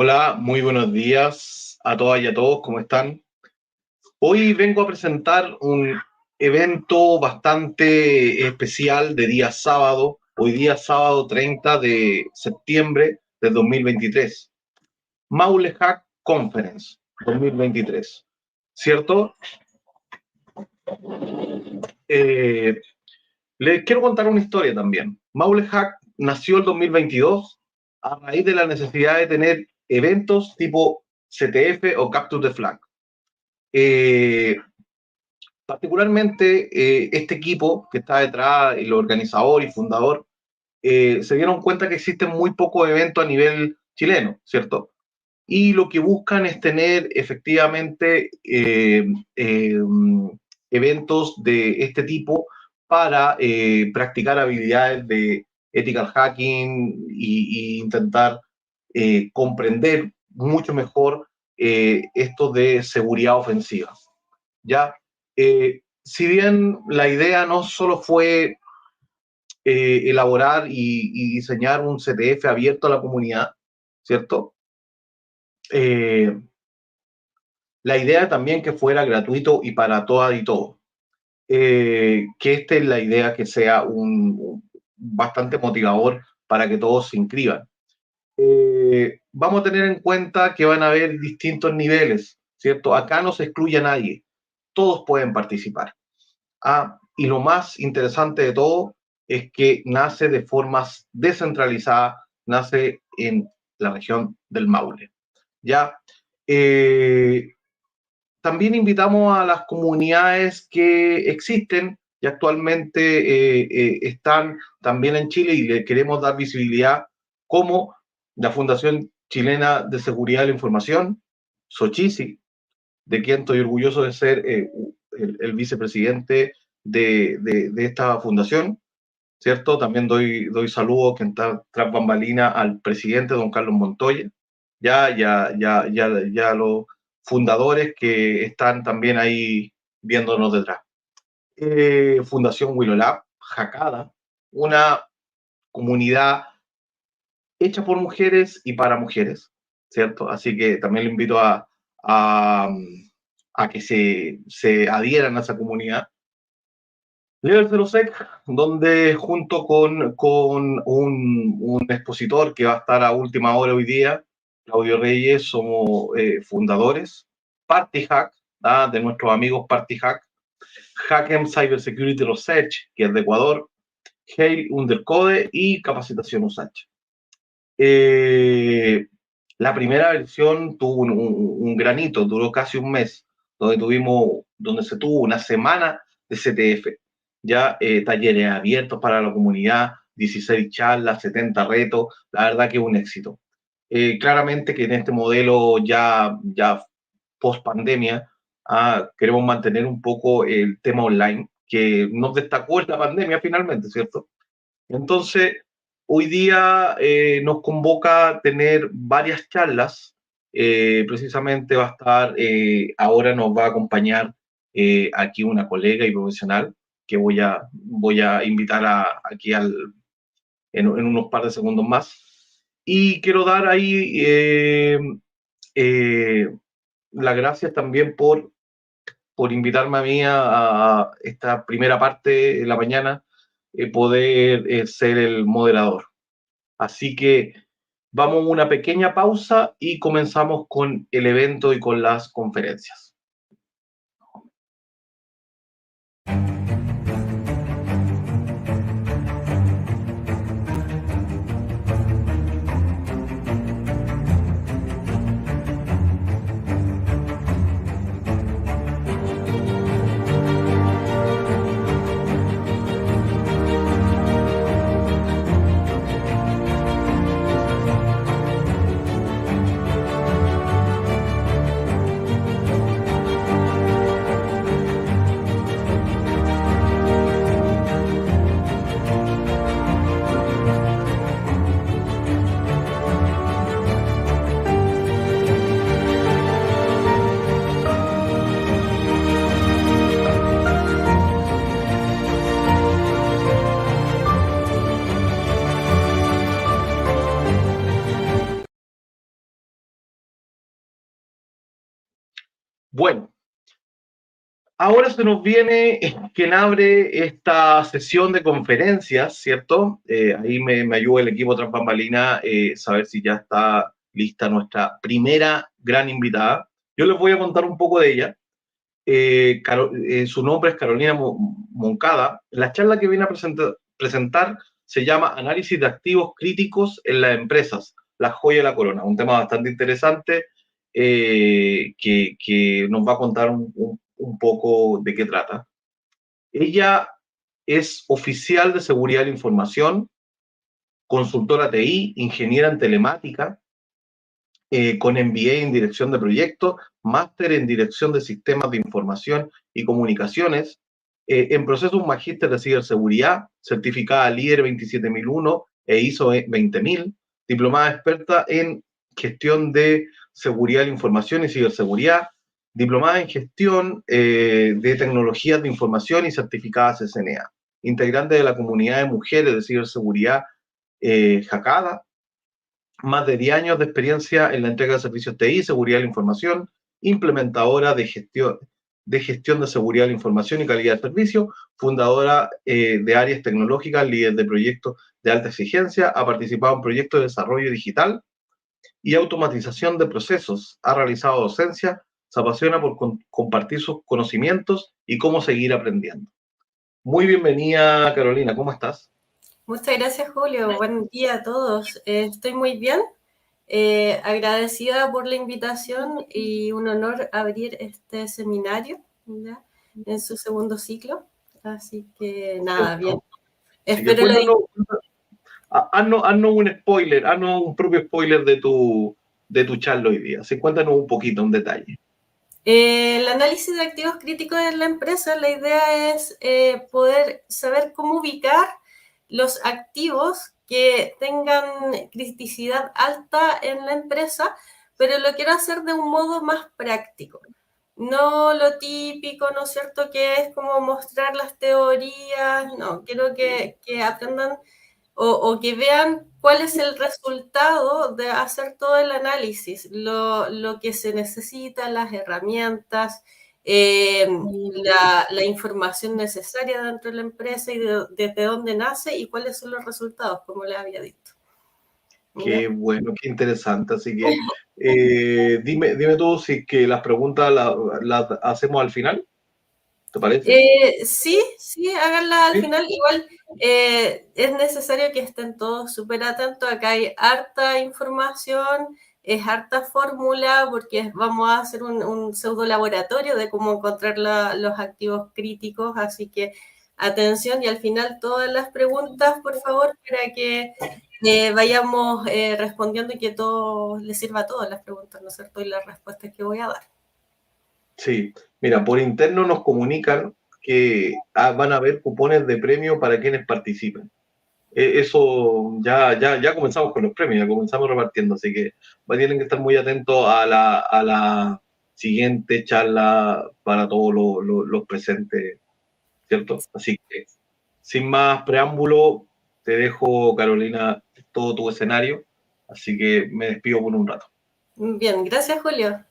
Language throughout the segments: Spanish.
Hola, muy buenos días a todas y a todos, ¿cómo están? Hoy vengo a presentar un evento bastante especial de día sábado, hoy día sábado 30 de septiembre del 2023, Maule Hack Conference 2023, ¿cierto? Eh, Les quiero contar una historia también. Maule Hack nació el 2022 a raíz de la necesidad de tener eventos tipo CTF o Capture the Flag. Eh, Particularmente, este equipo que está detrás, el organizador y fundador, se dieron cuenta que existen muy pocos eventos a nivel chileno, ¿cierto? Y lo que buscan es tener efectivamente eventos de este tipo para practicar habilidades de ethical hacking y intentar comprender mucho mejor esto de seguridad ofensiva. ¿Ya? Si bien la idea no solo fue elaborar y diseñar un CTF abierto a la comunidad, ¿cierto? Eh, la idea también que fuera gratuito y para todas y todos. Que esta es la idea, que sea bastante motivador para que todos se inscriban. Vamos a tener en cuenta que van a haber distintos niveles, ¿cierto? Acá no se excluye a nadie, todos pueden participar. Y lo más interesante de todo es que nace de formas descentralizadas, nace en la región del Maule. ¿Ya? También invitamos a las comunidades que existen y actualmente están también en Chile, y le queremos dar visibilidad, como la Fundación Chilena de Seguridad de la Información, SOCHISI, de quien estoy orgulloso de ser el vicepresidente de esta fundación, ¿cierto? También doy saludos que está tras bambalina al presidente, don Carlos Montoya, ya los fundadores que están también ahí viéndonos detrás. Fundación Willow Lab, Jacada, una comunidad hecha por mujeres y para mujeres, ¿cierto? Así que también le invito a que se adhieran a esa comunidad. Líder Sec, donde junto con un expositor que va a estar a última hora hoy día, Claudio Reyes, somos fundadores. Party Hack, de nuestros amigos Party Hack. Hackem Cybersecurity Research, que es de Ecuador. Hail Undercode y Capacitación USACH. La primera versión tuvo un granito, duró casi un mes, donde se tuvo una semana de CTF, ya talleres abiertos para la comunidad, 16 charlas, 70 retos, la verdad que es un éxito. Claramente que en este modelo ya post pandemia, queremos mantener un poco el tema online, que nos destacó en la pandemia finalmente, ¿cierto? Entonces, hoy día nos convoca a tener varias charlas. Precisamente va a estar, ahora nos va a acompañar aquí una colega y profesional que voy a invitar aquí en unos par de segundos más. Y quiero dar ahí las gracias también por invitarme a mí a esta primera parte de la mañana, poder ser el moderador. Así que vamos a una pequeña pausa y comenzamos con el evento y con las conferencias. Bueno, ahora se nos viene quien abre esta sesión de conferencias, ¿cierto? Ahí me ayuda el equipo tras bambalina saber si ya está lista nuestra primera gran invitada. Yo les voy a contar un poco de ella. Su nombre es Carolina Moncada. La charla que viene a presentar se llama Análisis de activos críticos en las empresas, la joya de la corona. Un tema bastante interesante que nos va a contar un poco de qué trata. Ella es oficial de seguridad de la información, consultora TI, ingeniera en telemática, con MBA en dirección de proyectos, máster en dirección de sistemas de información y comunicaciones, en proceso un magíster de ciberseguridad, certificada líder 27001 e ISO 20000, diplomada experta en gestión de seguridad de la información y ciberseguridad, diplomada en gestión de tecnologías de información y certificada CCNA, integrante de la comunidad de mujeres de ciberseguridad Jacada, más de 10 años de experiencia en la entrega de servicios TI, seguridad de la información, implementadora de gestión de seguridad de la información y calidad de servicio, fundadora de áreas tecnológicas, líder de proyectos de alta exigencia, ha participado en proyectos de desarrollo digital y automatización de procesos, ha realizado docencia, se apasiona por compartir sus conocimientos y cómo seguir aprendiendo. Muy bienvenida, Carolina, ¿cómo estás? Muchas gracias, Julio. Buen día a todos. Estoy muy bien. Agradecida por la invitación y un honor abrir este seminario, ¿ya? En su segundo ciclo. Así que nada, bien. ¿Cierto? Así que Espero lo haznos un spoiler, haznos un propio spoiler de tu charla hoy día. Así, cuéntanos un poquito, un detalle. El análisis de activos críticos en la empresa, la idea es poder saber cómo ubicar los activos que tengan criticidad alta en la empresa, pero lo quiero hacer de un modo más práctico. No lo típico, ¿no es cierto?, que es como mostrar las teorías, no, quiero que aprendan o que vean cuál es el resultado de hacer todo el análisis, lo que se necesita, las herramientas, la información necesaria dentro de la empresa y desde dónde nace y cuáles son los resultados, como les había dicho. Qué ¿Ya? bueno, qué interesante. Así que dime tú si que las preguntas las hacemos al final, ¿te parece? Sí, háganla al Sí. final. Igual es necesario que estén todos súper atentos. Acá hay harta información, es harta fórmula, porque vamos a hacer un pseudo laboratorio de cómo encontrar los activos críticos. Así que atención y al final todas las preguntas, por favor, para que vayamos respondiendo y que todo les sirva a todas las preguntas, ¿no es cierto? Y las respuestas que voy a dar. Sí, mira, por interno nos comunican que van a haber cupones de premio para quienes participen. Eso ya comenzamos con los premios, ya comenzamos repartiendo, así que tienen que estar muy atentos a la siguiente charla para todos los presentes, ¿cierto? Así que, sin más preámbulo, te dejo, Carolina, todo tu escenario, así que me despido por un rato. Bien, gracias, Julio.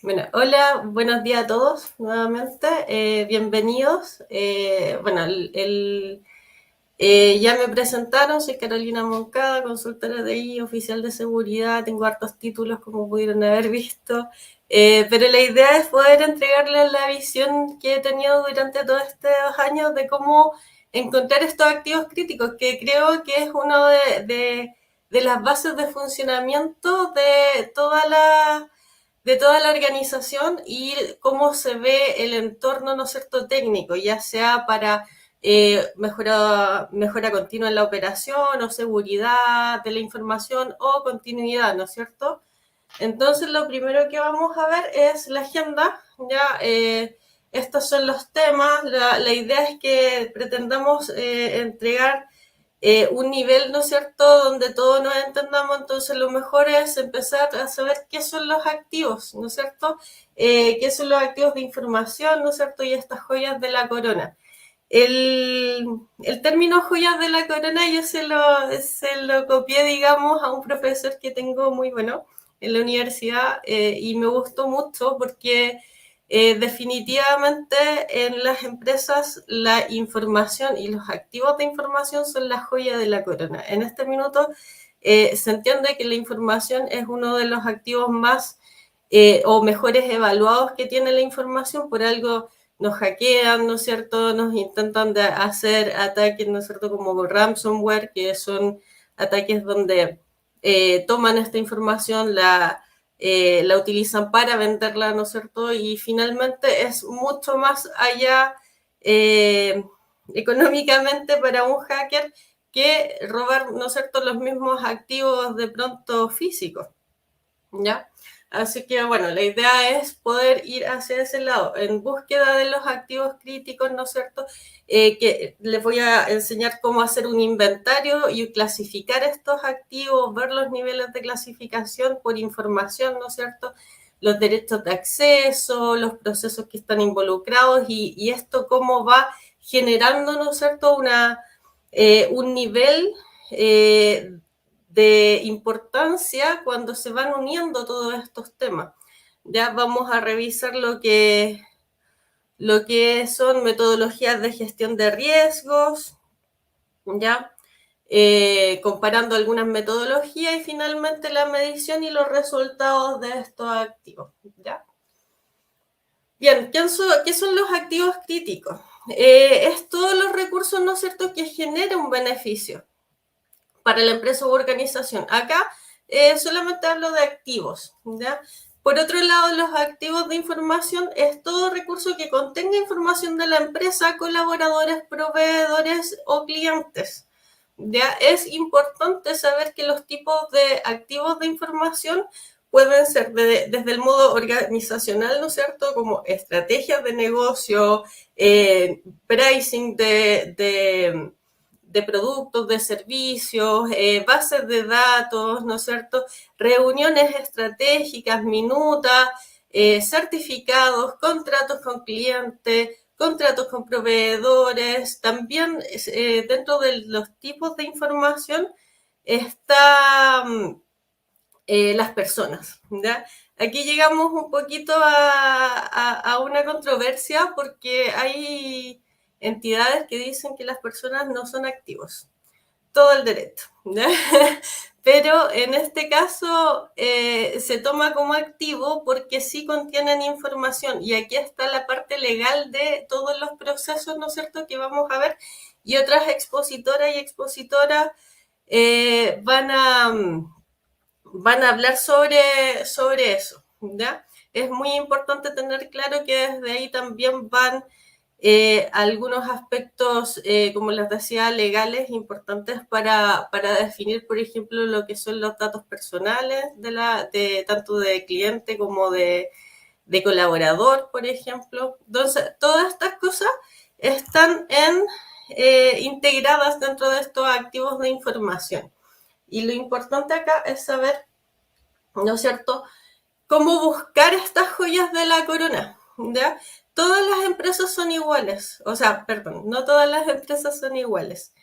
Bueno, hola, buenos días a todos nuevamente, bienvenidos. Bueno, ya me presentaron, soy Carolina Moncada, consultora de I, oficial de seguridad, tengo hartos títulos como pudieron haber visto, pero la idea es poder entregarles la visión que he tenido durante todos estos años de cómo encontrar estos activos críticos, que creo que es uno de las bases de funcionamiento de toda la organización y cómo se ve el entorno, ¿no es cierto?, técnico, ya sea para mejora continua en la operación o seguridad de la información o continuidad, ¿no es cierto? Entonces, lo primero que vamos a ver es la agenda, ya estos son los temas, la idea es que pretendamos entregar un nivel, ¿no es cierto?, donde todos nos entendamos. Entonces lo mejor es empezar a saber qué son los activos, ¿no es cierto?, qué son los activos de información, ¿no es cierto?, y estas joyas de la corona. El término joyas de la corona yo se lo copié, digamos, a un profesor que tengo muy bueno, en la universidad y me gustó mucho porque definitivamente en las empresas la información y los activos de información son la joya de la corona. En este minuto se entiende que la información es uno de los activos más o mejores evaluados que tiene la información. Por algo nos hackean, ¿no es cierto? Nos intentan hacer ataques, ¿no es cierto? Como ransomware, que son ataques donde toman esta información, la utilizan para venderla, ¿no es cierto? Y finalmente es mucho más allá económicamente para un hacker que robar, ¿no es cierto?, los mismos activos de pronto físicos, ¿ya? Así que, bueno, la idea es poder ir hacia ese lado, en búsqueda de los activos críticos, ¿no es cierto? Que les voy a enseñar cómo hacer un inventario y clasificar estos activos, ver los niveles de clasificación por información, ¿no es cierto? Los derechos de acceso, los procesos que están involucrados y esto cómo va generando, ¿no es cierto?, un nivel de importancia cuando se van uniendo todos estos temas. Ya vamos a revisar lo que son metodologías de gestión de riesgos, ya comparando algunas metodologías y finalmente la medición y los resultados de estos activos. ¿Ya? Bien, ¿qué son los activos críticos? Es todos los recursos, ¿no es cierto?, que generan un beneficio para la empresa u organización. Acá solamente hablo de activos, ¿ya? Por otro lado, los activos de información es todo recurso que contenga información de la empresa, colaboradores, proveedores o clientes. ¿Ya? Es importante saber que los tipos de activos de información pueden ser desde el modo organizacional, ¿no es cierto?, como estrategias de negocio, pricing de productos, de servicios, bases de datos, ¿no es cierto?, reuniones estratégicas, minutas, certificados, contratos con clientes, contratos con proveedores. También dentro de los tipos de información están las personas, ¿ya? Aquí llegamos un poquito a una controversia porque hay entidades que dicen que las personas no son activos. Todo el derecho, ¿ya? Pero en este caso se toma como activo porque sí contienen información y aquí está la parte legal de todos los procesos, ¿no es cierto?, que vamos a ver, y otras expositoras y expositoras van a hablar sobre eso, ¿ya? Es muy importante tener claro que desde ahí también van algunos aspectos, como les decía, legales importantes para definir, por ejemplo, lo que son los datos personales tanto de cliente como de colaborador, por ejemplo. Entonces, todas estas cosas están integradas dentro de estos activos de información. Y lo importante acá es saber, ¿no es cierto?, cómo buscar estas joyas de la corona, ¿ya? Todas las empresas son iguales, o sea, perdón, no todas las empresas son iguales,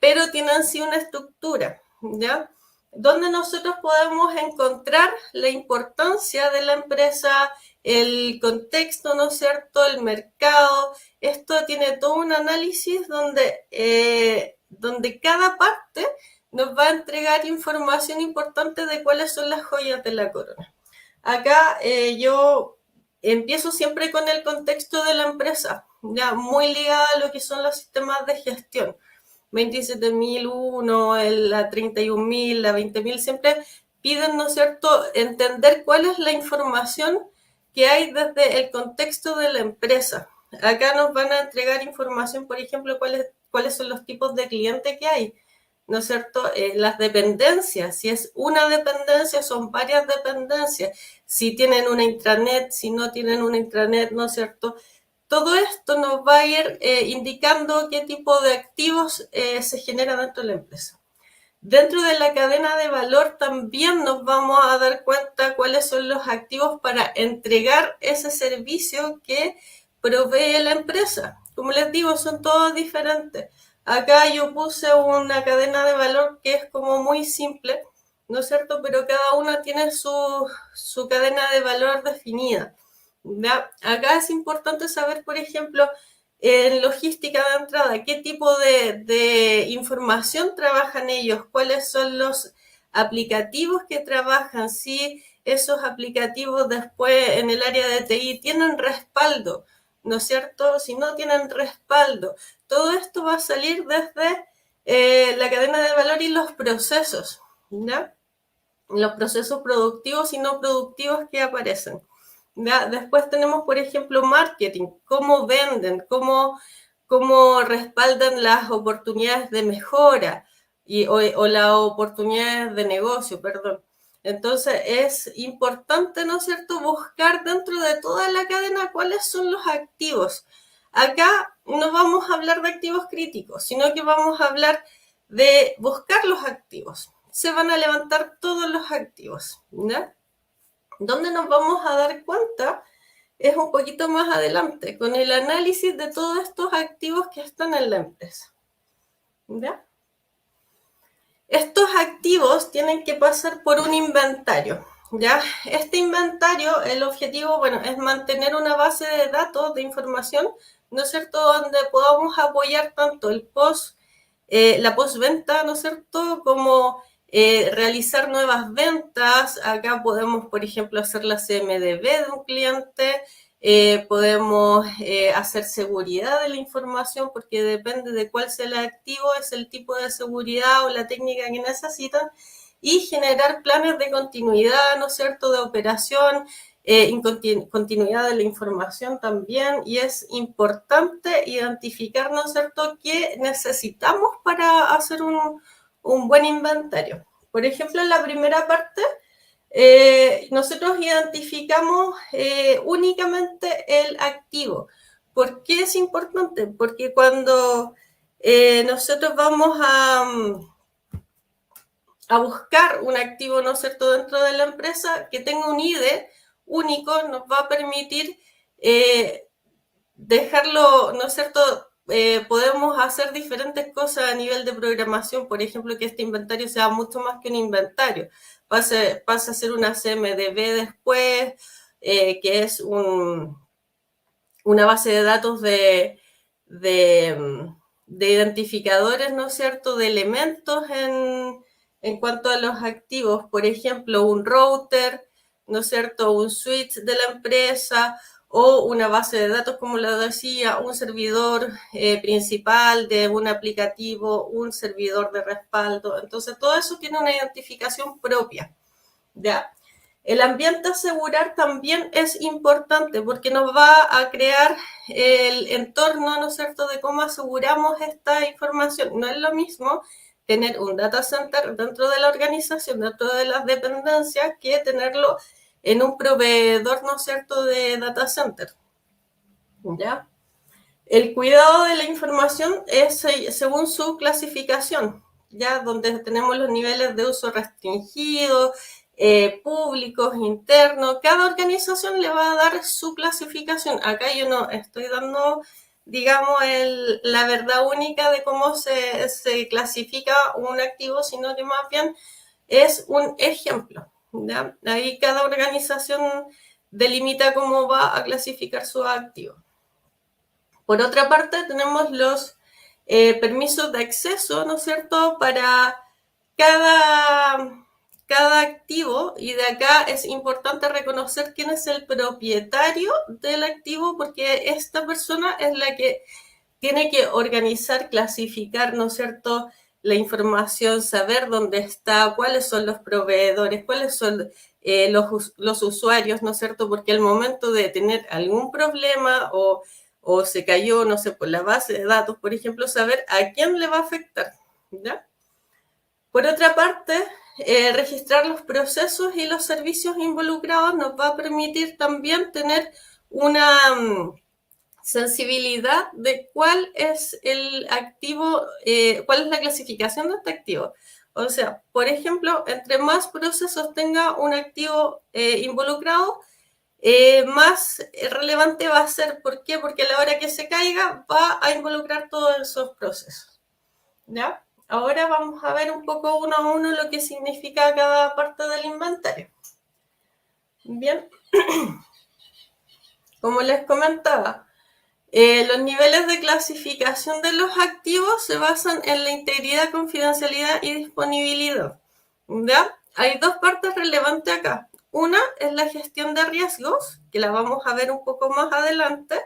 pero tienen sí una estructura, ¿ya? Donde nosotros podemos encontrar la importancia de la empresa, el contexto, ¿no es cierto?, el mercado. Esto tiene todo un análisis donde cada parte nos va a entregar información importante de cuáles son las joyas de la corona. Acá yo empiezo siempre con el contexto de la empresa, ya muy ligada a lo que son los sistemas de gestión. 27.001, la 31.000, la 20.000, siempre piden, ¿no es cierto?, entender cuál es la información que hay desde el contexto de la empresa. Acá nos van a entregar información, por ejemplo, cuáles son los tipos de cliente que hay, ¿no es cierto? Las dependencias, si es una dependencia, son varias dependencias, si tienen una intranet, si no tienen una intranet, ¿no es cierto? Todo esto nos va a ir indicando qué tipo de activos se genera dentro de la empresa. Dentro de la cadena de valor también nos vamos a dar cuenta cuáles son los activos para entregar ese servicio que provee la empresa. Como les digo, son todos diferentes. Acá yo puse una cadena de valor que es como muy simple, ¿no es cierto? Pero cada una tiene su cadena de valor definida. ¿Ya? Acá es importante saber, por ejemplo, en logística de entrada, qué tipo de información trabajan ellos, cuáles son los aplicativos que trabajan, si esos aplicativos después en el área de TI tienen respaldo, ¿no es cierto? Si no tienen respaldo, todo esto va a salir desde la cadena de valor y los procesos, ¿ya? Los procesos productivos y no productivos que aparecen. ¿Ya? Después tenemos, por ejemplo, marketing, cómo venden, cómo respaldan las oportunidades de mejora o las oportunidades de negocio, perdón. Entonces es importante, ¿no es cierto?, buscar dentro de toda la cadena cuáles son los activos. Acá no vamos a hablar de activos críticos, sino que vamos a hablar de buscar los activos. Se van a levantar todos los activos, ¿ya? Donde nos vamos a dar cuenta es un poquito más adelante, con el análisis de todos estos activos que están en la empresa, ¿ya? Estos activos tienen que pasar por un inventario, ¿ya? Este inventario, el objetivo, bueno, es mantener una base de datos, de información, ¿no es cierto?, donde podamos apoyar tanto la postventa, ¿no es cierto?, como realizar nuevas ventas. Acá podemos, por ejemplo, hacer la CMDB de un cliente, podemos hacer seguridad de la información, porque depende de cuál sea el activo, es el tipo de seguridad o la técnica que necesitan, y generar planes de continuidad, ¿no es cierto?, de operación, continuidad de la información también, y es importante identificar, ¿no es cierto?, qué necesitamos para hacer un buen inventario. Por ejemplo, en la primera parte, nosotros identificamos únicamente el activo. ¿Por qué es importante? Porque cuando nosotros vamos a buscar un activo, ¿no es cierto?, dentro de la empresa que tenga un ID único, nos va a permitir dejarlo, ¿no es cierto? Podemos hacer diferentes cosas a nivel de programación, por ejemplo, que este inventario sea mucho más que un inventario, pase a ser una CMDB después, que es una base de datos de identificadores, ¿no es cierto?, de elementos en cuanto a los activos, por ejemplo, un router, ¿no es cierto?, un switch de la empresa, o una base de datos, como lo decía, un servidor principal de un aplicativo, un servidor de respaldo. Entonces, todo eso tiene una identificación propia, ¿ya? El ambiente asegurar también es importante porque nos va a crear el entorno, ¿no es cierto?, de cómo aseguramos esta información. No es lo mismo tener un data center dentro de la organización, dentro de las dependencias, que tenerlo en un proveedor, ¿no es cierto?, de data center, ¿ya? El cuidado de la información es según su clasificación, ¿ya? Donde tenemos los niveles de uso restringido, públicos, internos. Cada organización le va a dar su clasificación. Acá yo no estoy dando, digamos, la verdad única de cómo se clasifica un activo, sino que más bien es un ejemplo, ¿ya? Ahí cada organización delimita cómo va a clasificar sus activos. Por otra parte, tenemos los permisos de acceso, ¿no es cierto?, para cada activo, y de acá es importante reconocer quién es el propietario del activo, porque esta persona es la que tiene que organizar, clasificar, ¿no es cierto?, la información, saber dónde está, cuáles son los proveedores, cuáles son los usuarios, ¿no es cierto?, porque al momento de tener algún problema o se cayó, no sé, por la base de datos, por ejemplo, saber a quién le va a afectar, ¿ya? Por otra parte, registrar los procesos y los servicios involucrados nos va a permitir también tener una sensibilidad de cuál es el activo, cuál es la clasificación de este activo. O sea, por ejemplo, entre más procesos tenga un activo involucrado, más relevante va a ser. ¿Por qué? Porque a la hora que se caiga va a involucrar todos esos procesos, ¿ya? Ahora vamos a ver un poco uno a uno lo que significa cada parte del inventario. Bien, como les comentaba, los niveles de clasificación de los activos se basan en la integridad, confidencialidad y disponibilidad. ¿Ya? Hay dos partes relevantes acá. Una es la gestión de riesgos, que la vamos a ver un poco más adelante,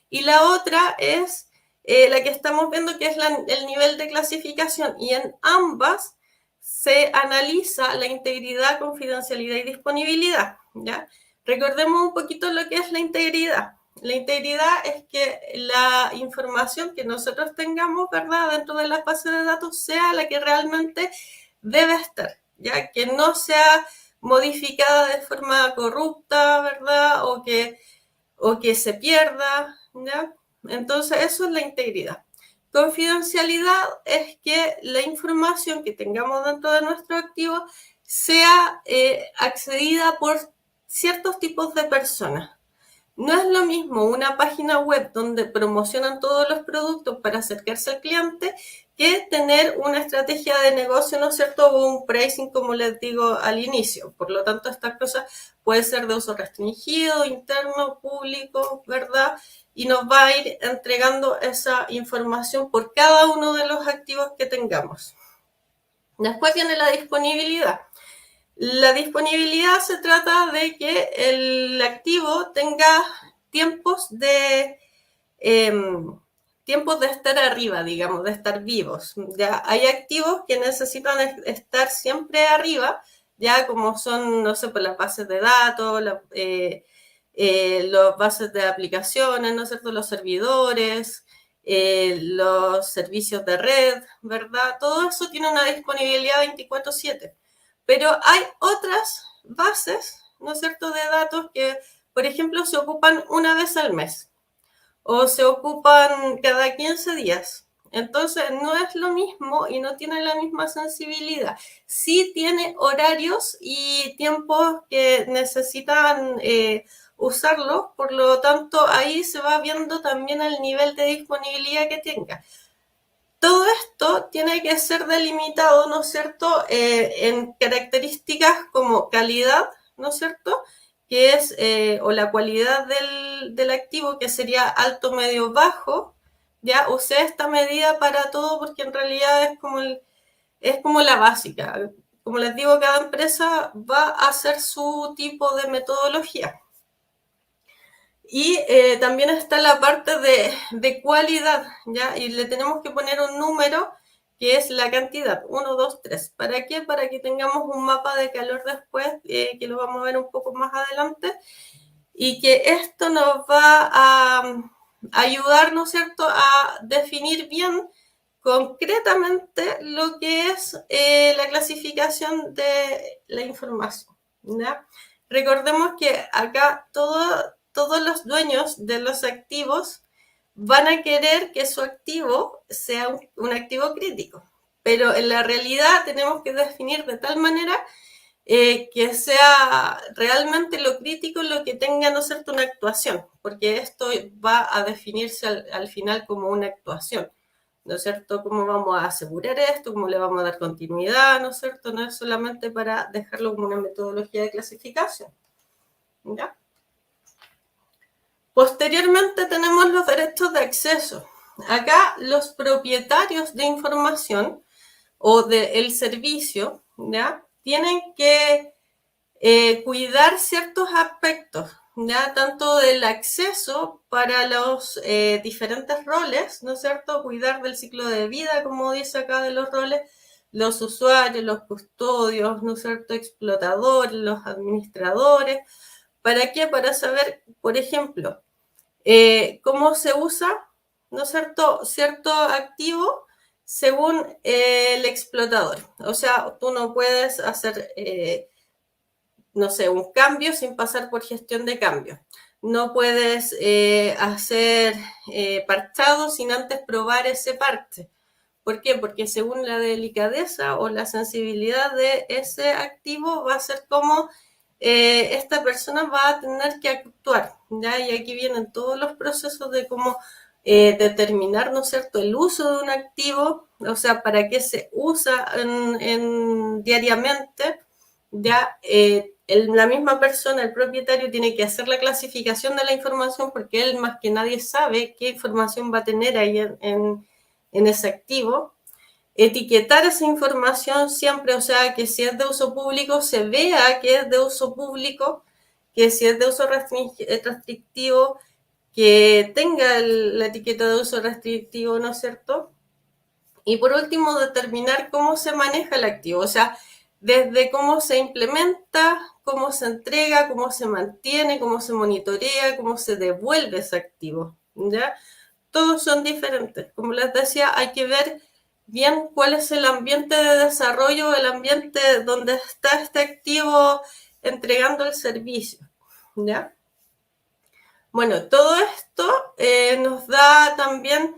y la otra es la que estamos viendo, que es el nivel de clasificación, y en ambas se analiza la integridad, confidencialidad y disponibilidad. ¿Ya? Recordemos un poquito lo que es la integridad. La integridad es que la información que nosotros tengamos, ¿verdad?, dentro de las bases de datos sea la que realmente debe estar, ya que no sea modificada de forma corrupta, ¿verdad?, o que se pierda, ¿ya? Entonces, eso es la integridad. Confidencialidad es que la información que tengamos dentro de nuestro activo sea accedida por ciertos tipos de personas. No es lo mismo una página web donde promocionan todos los productos para acercarse al cliente que tener una estrategia de negocio, ¿no es cierto?, o un pricing, como les digo al inicio. Por lo tanto, estas cosas pueden ser de uso restringido, interno, público, ¿verdad? Y nos va a ir entregando esa información por cada uno de los activos que tengamos. Después viene la disponibilidad. La disponibilidad se trata de que el activo tenga tiempos de estar arriba, digamos, de estar vivos. Ya hay activos que necesitan estar siempre arriba, ya como son, no sé, pues las bases de datos, las bases de aplicaciones, ¿no es cierto?, los servidores, los servicios de red, ¿verdad? Todo eso tiene una disponibilidad 24/7. Pero hay otras bases, ¿no es cierto?, de datos que, por ejemplo, se ocupan una vez al mes o se ocupan cada 15 días. Entonces, no es lo mismo y no tiene la misma sensibilidad. Sí tiene horarios y tiempos que necesitan usarlo, por lo tanto, ahí se va viendo también el nivel de disponibilidad que tenga. Todo esto tiene que ser delimitado, ¿no es cierto?, en características como calidad, ¿no es cierto?, que es, o la cualidad del activo, que sería alto, medio, bajo. Ya usé esta medida para todo porque en realidad es como la básica. Como les digo, cada empresa va a hacer su tipo de metodología. Y también está la parte de cualidad, ¿ya? Y le tenemos que poner un número que es la cantidad, 1, 2, 3. ¿Para qué? Para que tengamos un mapa de calor después, que lo vamos a ver un poco más adelante, y que esto nos va a ayudar, ¿no es cierto?, a definir bien concretamente lo que es la clasificación de la información, ¿ya? Recordemos que acá todos los dueños de los activos van a querer que su activo sea un activo crítico, pero en la realidad tenemos que definir de tal manera que sea realmente lo crítico lo que tenga, ¿no es cierto?, una actuación, porque esto va a definirse al final como una actuación, ¿no es cierto? ¿Cómo vamos a asegurar esto? ¿Cómo le vamos a dar continuidad? ¿No es cierto? No es solamente para dejarlo como una metodología de clasificación, ¿ya? Posteriormente tenemos los derechos de acceso. Acá los propietarios de información o del servicio, ¿ya?, tienen que cuidar ciertos aspectos, ¿ya?, tanto del acceso para los diferentes roles, ¿no es cierto?, cuidar del ciclo de vida, como dice acá, de los roles, los usuarios, los custodios, ¿no es cierto?, explotadores, los administradores. ¿Para qué? Para saber, por ejemplo, cómo se usa, ¿no es cierto?, cierto activo según el explotador. O sea, tú no puedes hacer, no sé, un cambio sin pasar por gestión de cambio. No puedes hacer parchado sin antes probar ese parche. ¿Por qué? Porque según la delicadeza o la sensibilidad de ese activo va a ser como esta persona va a tener que actuar, ¿ya? Y aquí vienen todos los procesos de cómo determinar, ¿no es cierto?, el uso de un activo, o sea, para qué se usa diariamente, ya la misma persona, el propietario, tiene que hacer la clasificación de la información porque él más que nadie sabe qué información va a tener ahí en ese activo. Etiquetar esa información siempre, o sea, que si es de uso público se vea que es de uso público, que si es de uso restrictivo, que tenga la etiqueta de uso restrictivo, ¿no es cierto? Y por último, determinar cómo se maneja el activo, o sea, desde cómo se implementa, cómo se entrega, cómo se mantiene, cómo se monitorea, cómo se devuelve ese activo, ¿ya? Todos son diferentes. Como les decía, hay que ver bien cuál es el ambiente de desarrollo, el ambiente donde está este activo entregando el servicio, ¿ya? Bueno, todo esto nos da también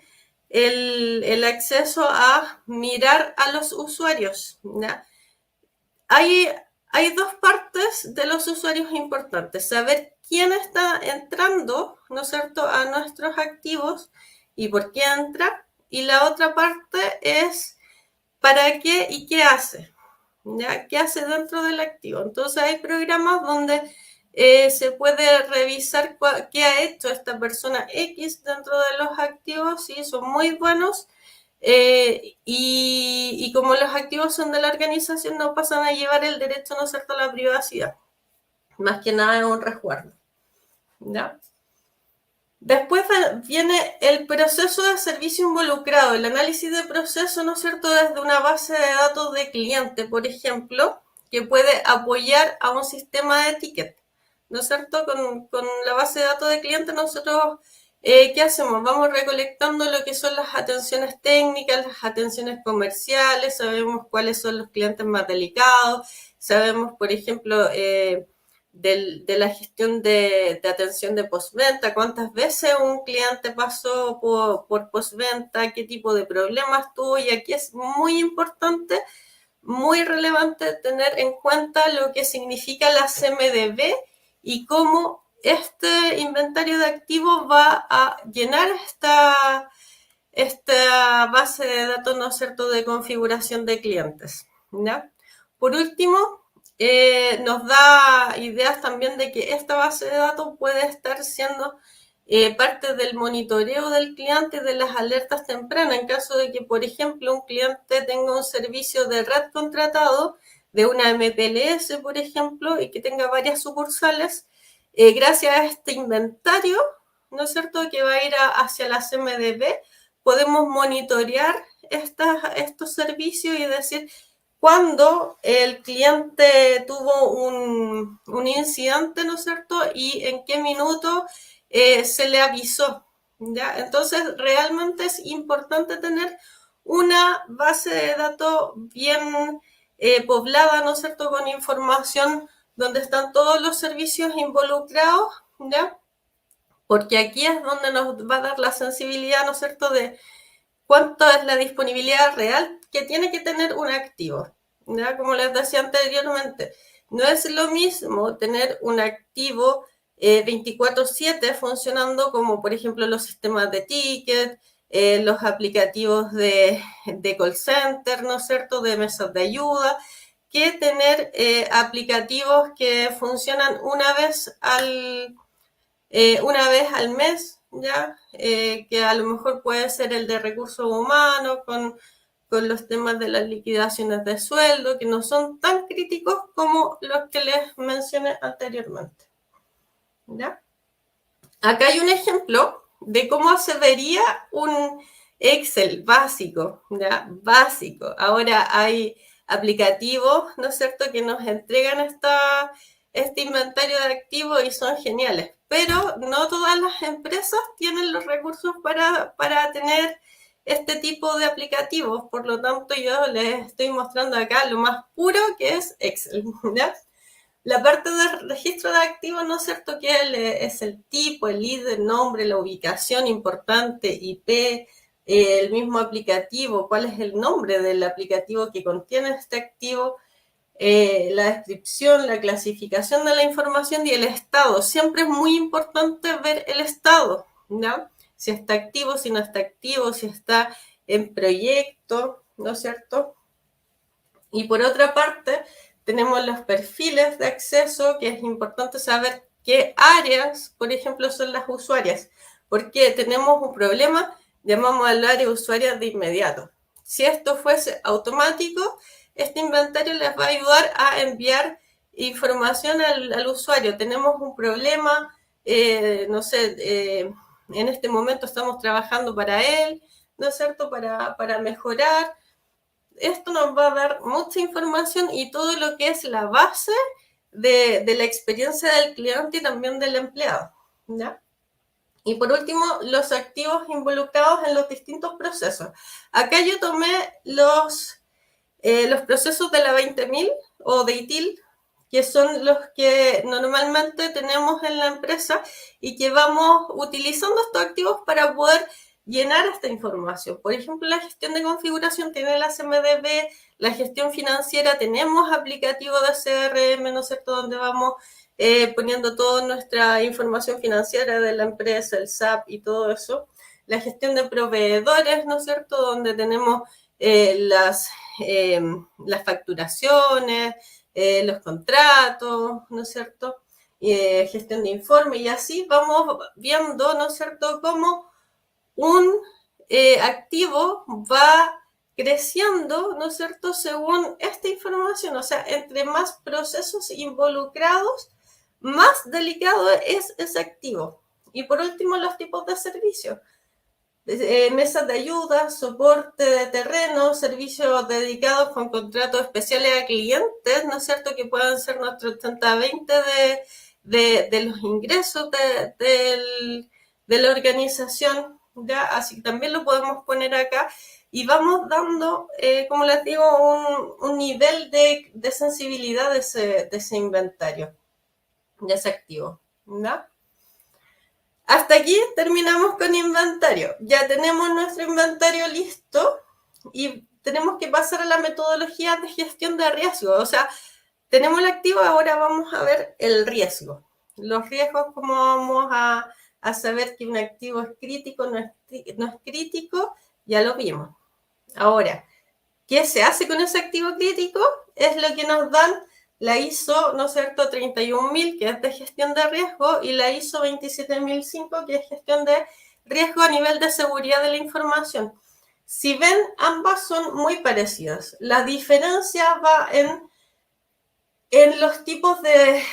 el acceso a mirar a los usuarios, ¿ya? Hay, hay dos partes de los usuarios importantes. Saber quién está entrando, ¿no es cierto?, a nuestros activos y por qué entra. Y la otra parte es para qué y qué hace, ¿ya? ¿Qué hace dentro del activo? Entonces hay programas donde se puede revisar qué ha hecho esta persona X dentro de los activos, sí, son muy buenos. Y como los activos son de la organización, no pasan a llevar el derecho, ¿no es cierto?, a la privacidad. Más que nada es un resguardo, ¿ya? Después viene el proceso de servicio involucrado, el análisis de proceso, ¿no es cierto?, desde una base de datos de cliente, por ejemplo, que puede apoyar a un sistema de ticket, ¿no es cierto? Con la base de datos de cliente nosotros, ¿qué hacemos? Vamos recolectando lo que son las atenciones técnicas, las atenciones comerciales, sabemos cuáles son los clientes más delicados, sabemos, por ejemplo, de la gestión de atención de postventa, cuántas veces un cliente pasó por postventa, qué tipo de problemas tuvo, y aquí es muy importante, muy relevante tener en cuenta lo que significa la CMDB y cómo este inventario de activos va a llenar esta base de datos, ¿no es cierto?, de configuración de clientes, ¿ya? Por último, nos da ideas también de que esta base de datos puede estar siendo parte del monitoreo del cliente y de las alertas tempranas en caso de que, por ejemplo, un cliente tenga un servicio de red contratado de una MPLS, por ejemplo, y que tenga varias sucursales, gracias a este inventario, ¿no es cierto?, que va a ir hacia la CMDB, podemos monitorear estos servicios y decir cuándo el cliente tuvo un incidente, ¿no es cierto?, y en qué minuto se le avisó, ¿ya? Entonces, realmente es importante tener una base de datos bien poblada, ¿no es cierto?, con información donde están todos los servicios involucrados, ¿ya? Porque aquí es donde nos va a dar la sensibilidad, ¿no es cierto?, de cuánto es la disponibilidad real que tiene que tener un activo. ¿Ya? Como les decía anteriormente, no es lo mismo tener un activo 24/7 funcionando como, por ejemplo, los sistemas de ticket, los aplicativos de call center, ¿no es cierto?, de mesas de ayuda, que tener aplicativos que funcionan una vez al mes, ¿ya? Que a lo mejor puede ser el de recursos humanos con los temas de las liquidaciones de sueldo, que no son tan críticos como los que les mencioné anteriormente, ¿ya? Acá hay un ejemplo de cómo se vería un Excel básico, ¿ya? Básico. Ahora hay aplicativos, ¿no es cierto?, que nos entregan este inventario de activos y son geniales, pero no todas las empresas tienen los recursos para tener este tipo de aplicativos, por lo tanto yo les estoy mostrando acá lo más puro que es Excel, ¿ya? La parte de registro de activos, ¿no es cierto?, que es el tipo, el ID, el nombre, la ubicación importante, IP, el mismo aplicativo, cuál es el nombre del aplicativo que contiene este activo, la descripción, la clasificación de la información y el estado. Siempre es muy importante ver el estado, ¿no? Si está activo, si no está activo, si está en proyectos, ¿no es cierto? Y por otra parte, tenemos los perfiles de acceso, que es importante saber qué áreas, por ejemplo, son las usuarias, porque tenemos un problema, llamamos al área usuaria de inmediato. Si esto fuese automático, este inventario les va a ayudar a enviar información al usuario. Tenemos un problema, no sé, en este momento estamos trabajando para él, ¿no es cierto?, para mejorar. Esto nos va a dar mucha información y todo lo que es la base de la experiencia del cliente y también del empleado, ¿ya? Y por último, los activos involucrados en los distintos procesos. Acá yo tomé los procesos de la 20.000 o de ITIL, que son los que normalmente tenemos en la empresa y que vamos utilizando estos activos para poder llenar esta información. Por ejemplo, la gestión de configuración tiene la CMDB, la gestión financiera tenemos aplicativo de CRM, ¿no es cierto?, donde vamos poniendo toda nuestra información financiera de la empresa, el SAP y todo eso. La gestión de proveedores, ¿no es cierto?, donde tenemos las facturaciones, los contratos, ¿no es cierto?, gestión de informe, y así vamos viendo, ¿no es cierto?, cómo un activo va creciendo, ¿no es cierto?, según esta información. O sea, entre más procesos involucrados, más delicado es ese activo. Y por último, los tipos de servicios. Mesas de ayuda, soporte de terreno, servicios dedicados con contratos especiales a clientes, ¿no es cierto?, que puedan ser nuestro 80-20 de los ingresos de la organización, ¿ya? Así que también lo podemos poner acá y vamos dando, como les digo, un nivel de sensibilidad de ese inventario, de ese activo, ¿ya? Hasta aquí terminamos con inventario. Ya tenemos nuestro inventario listo y tenemos que pasar a la metodología de gestión de riesgo. O sea, tenemos el activo, ahora vamos a ver el riesgo. Los riesgos, cómo vamos a saber que un activo es crítico, no es crítico, ya lo vimos. Ahora, ¿qué se hace con ese activo crítico? Es lo que nos dan la ISO, ¿no es cierto?, 31.000, que es de gestión de riesgo, y la ISO 27.005, que es gestión de riesgo a nivel de seguridad de la información. Si ven, ambas son muy parecidas. La diferencia va en los tipos de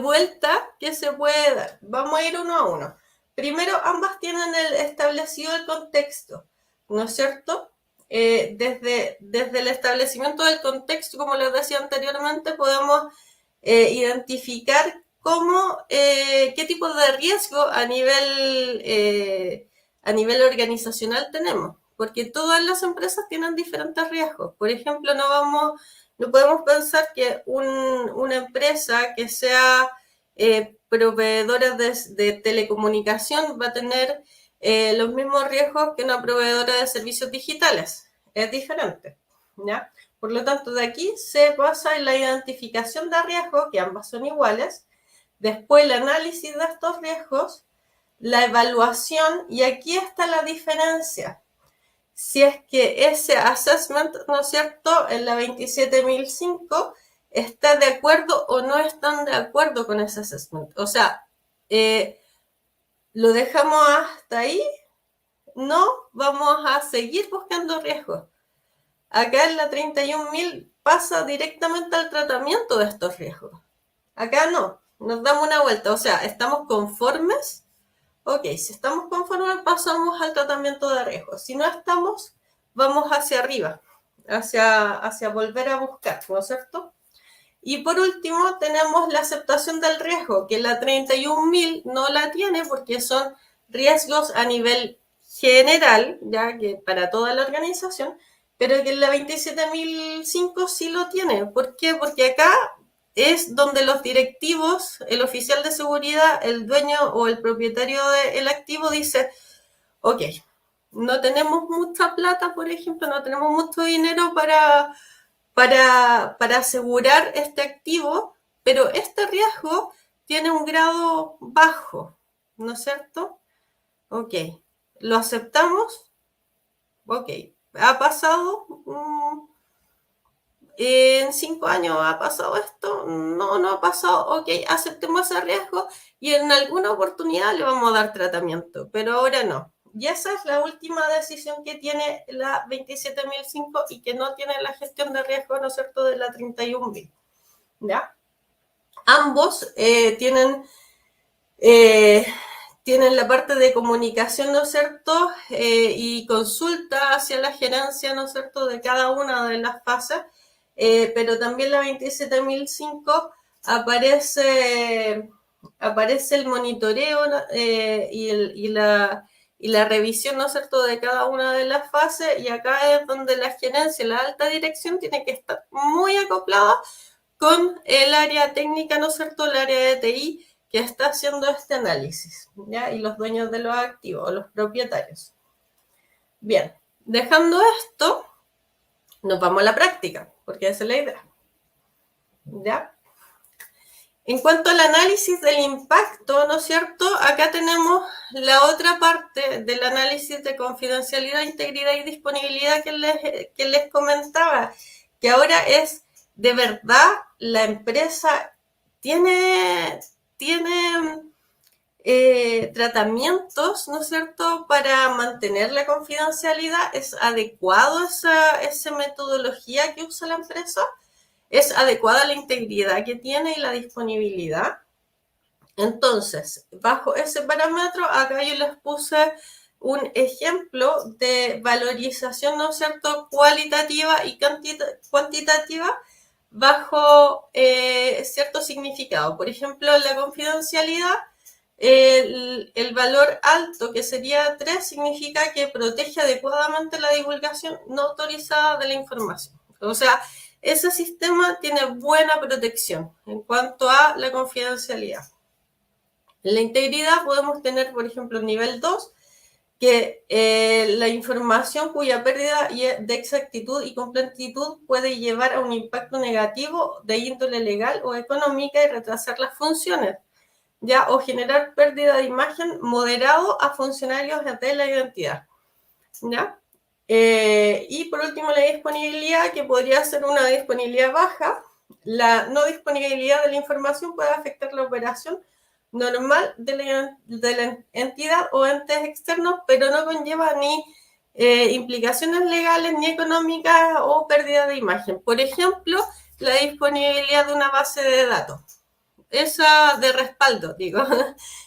vuelta que se puede dar. Vamos a ir uno a uno. Primero, ambas tienen establecido el contexto, ¿no es cierto? Desde el establecimiento del contexto, como les decía anteriormente, podemos identificar qué tipo de riesgo a nivel organizacional tenemos, porque todas las empresas tienen diferentes riesgos. Por ejemplo, no podemos pensar que una empresa que sea proveedora de telecomunicación va a tener los mismos riesgos que una proveedora de servicios digitales. Es diferente, ¿ya? Por lo tanto, de aquí se basa en la identificación de riesgos, que ambas son iguales, después el análisis de estos riesgos, la evaluación, y aquí está la diferencia. Si es que ese assessment, ¿no es cierto?, en la 27.005 está de acuerdo o no están de acuerdo con ese assessment. O sea, lo dejamos hasta ahí, no vamos a seguir buscando riesgos. Acá en la 31.000 pasa directamente al tratamiento de estos riesgos. Acá no, nos damos una vuelta. O sea, ¿estamos conformes? Ok, si estamos conformes, pasamos al tratamiento de riesgos. Si no estamos, vamos hacia arriba, hacia volver a buscar, ¿no es cierto? Y por último, tenemos la aceptación del riesgo, que la 31.000 no la tiene porque son riesgos a nivel general, ya que para toda la organización, pero que la 27.005 sí lo tiene. ¿Por qué? Porque acá es donde los directivos, el oficial de seguridad, el dueño o el propietario del activo dice, ok, no tenemos mucha plata, por ejemplo, no tenemos mucho dinero para asegurar este activo, pero este riesgo tiene un grado bajo, ¿no es cierto? Ok, ¿Lo aceptamos? Ok. ¿Ha pasado? ¿En 5 años ha pasado esto? No, no ha pasado. Ok, aceptemos ese riesgo y en alguna oportunidad le vamos a dar tratamiento, pero ahora no. Y esa es la última decisión que tiene la 27005 y que no tiene la gestión de riesgo, ¿no es cierto?, de la 31.000. ¿Ya? Ambos tienen la parte de comunicación, ¿no es cierto?, y consulta hacia la gerencia, ¿no es cierto?, de cada una de las fases, pero también la 27005 aparece el monitoreo y la revisión, ¿no es cierto?, de cada una de las fases, y acá es donde la gerencia, la alta dirección, tiene que estar muy acoplada con el área técnica, ¿no es cierto?, el área de TI, que está haciendo este análisis, ¿ya? Y los dueños de los activos, los propietarios. Bien, dejando esto, nos vamos a la práctica, porque esa es la idea, ¿ya? En cuanto al análisis del impacto, ¿no es cierto?, acá tenemos la otra parte del análisis de confidencialidad, integridad y disponibilidad que les comentaba, que ahora es, de verdad, la empresa tiene tratamientos, ¿no es cierto?, para mantener la confidencialidad. ¿Es adecuado esa metodología que usa la empresa? ¿Es adecuada la integridad que tiene y la disponibilidad? Entonces, bajo ese parámetro, acá yo les puse un ejemplo de valorización, ¿no es cierto?, cualitativa y cuantitativa bajo cierto significado. Por ejemplo, la confidencialidad, el valor alto, que sería 3, significa que protege adecuadamente la divulgación no autorizada de la información. O sea, ese sistema tiene buena protección en cuanto a la confidencialidad. En la integridad podemos tener, por ejemplo, nivel 2, que la información cuya pérdida de exactitud y completitud puede llevar a un impacto negativo de índole legal o económica y retrasar las funciones, ¿ya?, o generar pérdida de imagen moderado a funcionarios de la identidad, ¿ya? Y por último, la disponibilidad, que podría ser una disponibilidad baja. La no disponibilidad de la información puede afectar la operación normal de la entidad o entes externos, pero no conlleva ni implicaciones legales ni económicas o pérdida de imagen. Por ejemplo, la disponibilidad de una base de datos. Esa de respaldo, digo,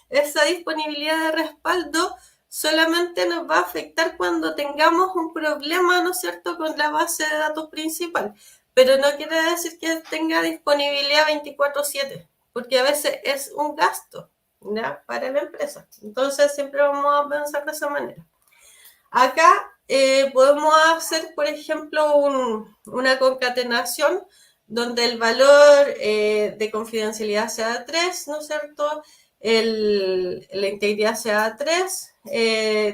esa disponibilidad de respaldo solamente nos va a afectar cuando tengamos un problema, ¿no es cierto?, con la base de datos principal, pero no quiere decir que tenga disponibilidad 24/7, porque a veces es un gasto, ¿ya?, para la empresa. Entonces siempre vamos a pensar de esa manera. Acá podemos hacer, por ejemplo, una concatenación donde el valor de confidencialidad sea 3, ¿no es cierto?, la integridad sea 3,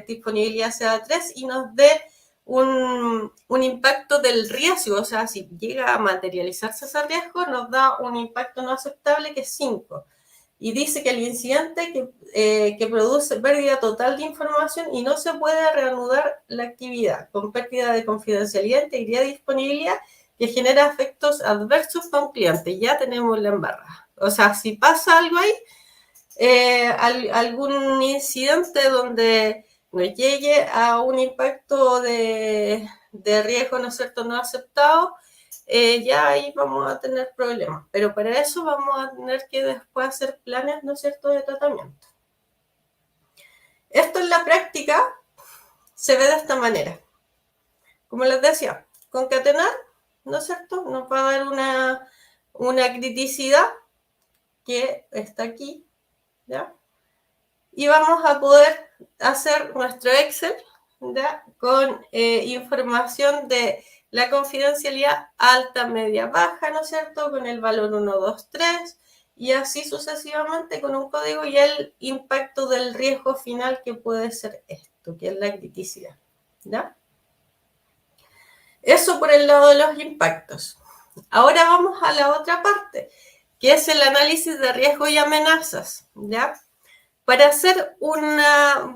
disponibilidad sea 3, y nos dé un impacto del riesgo. O sea, si llega a materializarse ese riesgo, nos da un impacto no aceptable que es 5. Y dice que el incidente que produce pérdida total de información y no se puede reanudar la actividad, con pérdida de confidencialidad, integridad y disponibilidad, que genera efectos adversos para un cliente. Ya tenemos la embarrada. O sea, si pasa algo ahí, algún incidente donde nos llegue a un impacto de riesgo, ¿no es cierto?, no aceptado, ya ahí vamos a tener problemas. Pero para eso vamos a tener que después hacer planes, ¿no es cierto?, de tratamiento. Esto en la práctica se ve de esta manera. Como les decía, concatenar, ¿no es cierto?, nos va a dar una criticidad que está aquí, ¿ya? Y vamos a poder hacer nuestro Excel, ¿ya?, con información de la confidencialidad alta, media, baja, ¿no es cierto?, con el valor 1, 2, 3, y así sucesivamente con un código y el impacto del riesgo final, que puede ser esto, que es la criticidad, ¿ya? Eso por el lado de los impactos. Ahora vamos a la otra parte, que es el análisis de riesgo y amenazas, ¿ya? Para hacer un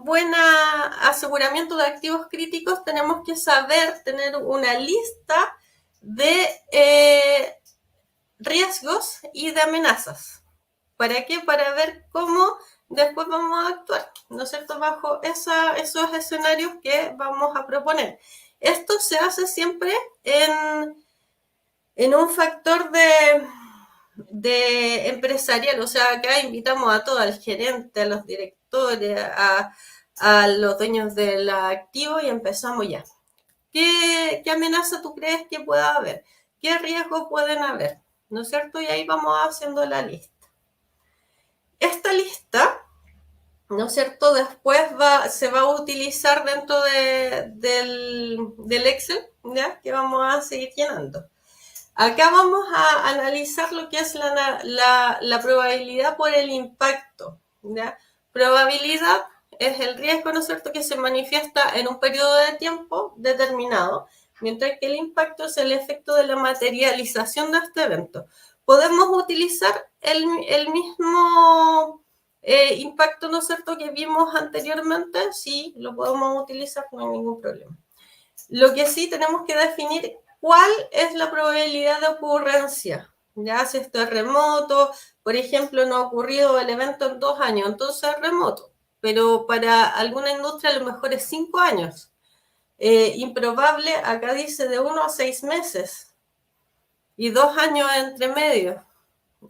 buen aseguramiento de activos críticos tenemos que saber tener una lista de riesgos y de amenazas. ¿Para qué? Para ver cómo después vamos a actuar, ¿no es cierto?, bajo esos escenarios que vamos a proponer. Esto se hace siempre en un factor de empresarial, o sea, acá invitamos a todo, al gerente, a los directores, a los dueños del activo y empezamos ya. ¿Qué amenaza tú crees que pueda haber? ¿Qué riesgos pueden haber? ¿No es cierto? Y ahí vamos haciendo la lista. Esta lista, ¿no es cierto?, después se va a utilizar dentro del Excel, ¿ya?, que vamos a seguir llenando. Acá vamos a analizar lo que es la probabilidad por el impacto, ¿ya? Probabilidad es el riesgo, ¿no es cierto?, que se manifiesta en un periodo de tiempo determinado, mientras que el impacto es el efecto de la materialización de este evento. Podemos utilizar el mismo impacto, ¿no es cierto?, que vimos anteriormente. Sí, lo podemos utilizar, no hay ningún problema. Lo que sí tenemos que definir cuál es la probabilidad de ocurrencia. Ya, si esto es remoto, por ejemplo, no ha ocurrido el evento en 2 años, entonces es remoto. Pero para alguna industria a lo mejor es 5 años. Improbable, acá dice de 1 a 6 meses y 2 años entre medio.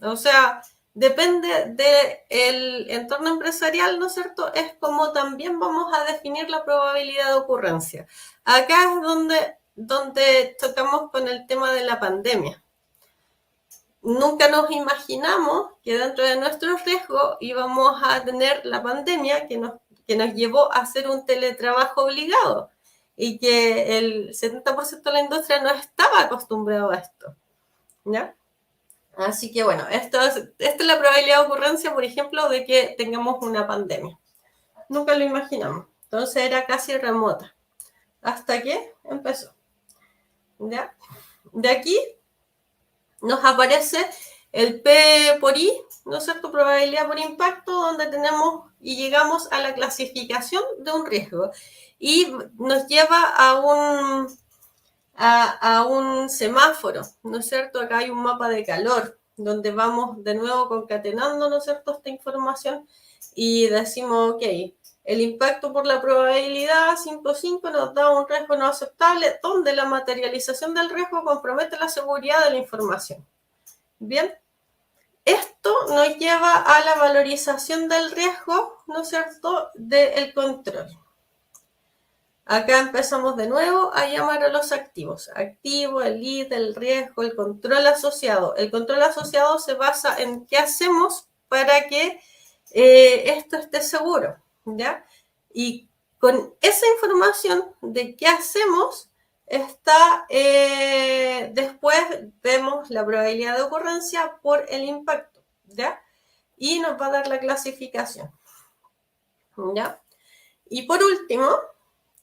O sea, depende del entorno empresarial, ¿no es cierto? Es como también vamos a definir la probabilidad de ocurrencia. Acá es donde tocamos con el tema de la pandemia. Nunca nos imaginamos que dentro de nuestros riesgos íbamos a tener la pandemia que nos llevó a hacer un teletrabajo obligado y que el 70% de la industria no estaba acostumbrado a esto, ¿ya? Así que bueno, esta es la probabilidad de ocurrencia, por ejemplo, de que tengamos una pandemia. Nunca lo imaginamos. Entonces era casi remota. Hasta que empezó. ¿Ya? De aquí nos aparece el P por I, ¿no es cierto?, probabilidad por impacto, donde tenemos y llegamos a la clasificación de un riesgo. Y nos lleva a un semáforo, ¿no es cierto? Acá hay un mapa de calor, donde vamos de nuevo concatenando, ¿no es cierto?, esta información y decimos, ok, el impacto por la probabilidad 5.5 nos da un riesgo no aceptable, donde la materialización del riesgo compromete la seguridad de la información. Bien, esto nos lleva a la valorización del riesgo, ¿no es cierto?, del control. Acá empezamos de nuevo a llamar a los activos. Activo, el lead, el riesgo, el control asociado. El control asociado se basa en qué hacemos para que esto esté seguro, ¿ya? Y con esa información de qué hacemos, después vemos la probabilidad de ocurrencia por el impacto, ¿ya? Y nos va a dar la clasificación, ¿ya? Y por último,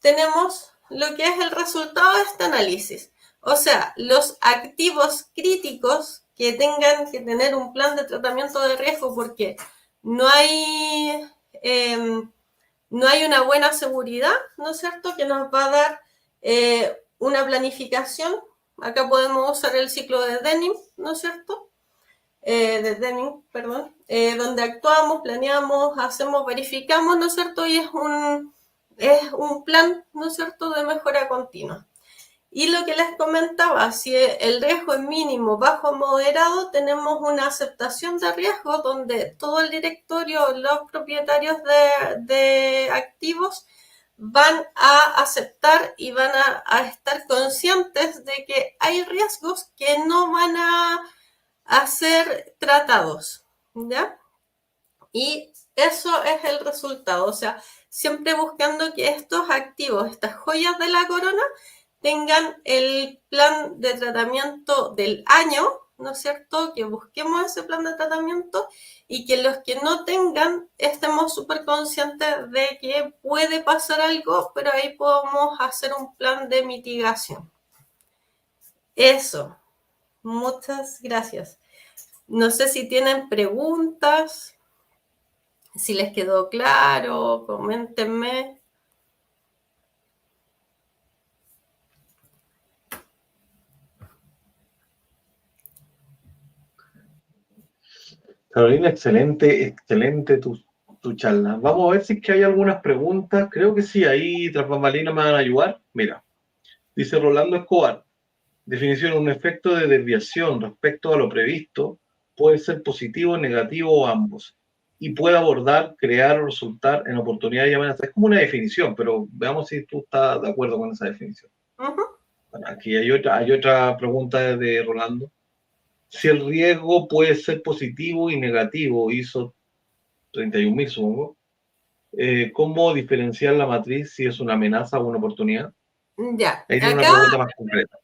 tenemos lo que es el resultado de este análisis. O sea, los activos críticos que tengan que tener un plan de tratamiento de riesgo porque no hay una buena seguridad, ¿no es cierto?, que nos va a dar una planificación. Acá podemos usar el ciclo de Deming, ¿no es cierto?, donde actuamos, planeamos, hacemos, verificamos, ¿no es cierto?, y es un plan, ¿no es cierto?, de mejora continua. Y lo que les comentaba, si el riesgo es mínimo, bajo, moderado, tenemos una aceptación de riesgo donde todo el directorio, los propietarios de activos van a aceptar y van a estar conscientes de que hay riesgos que no van a ser tratados, ¿ya? Y eso es el resultado, o sea, siempre buscando que estos activos, estas joyas de la corona, tengan el plan de tratamiento del año, ¿no es cierto?, que busquemos ese plan de tratamiento y que los que no tengan estemos súper conscientes de que puede pasar algo, pero ahí podemos hacer un plan de mitigación. Eso, muchas gracias. No sé si tienen preguntas. Si les quedó claro, coméntenme. Carolina, excelente tu charla. Vamos a ver si es que hay algunas preguntas. Creo que sí, ahí tras bambalinas me van a ayudar. Mira, dice Rolando Escobar. Definición, un efecto de desviación respecto a lo previsto puede ser positivo, negativo o ambos. Y puede abordar, crear o resultar en oportunidades y amenazas. Es como una definición, pero veamos si tú estás de acuerdo con esa definición. Bueno, aquí hay otra pregunta de Rolando. Si el riesgo puede ser positivo y negativo, hizo 31.000, supongo. ¿Cómo diferenciar la matriz si es una amenaza o una oportunidad? Ya, Ahí tiene una acá, pregunta más concreta.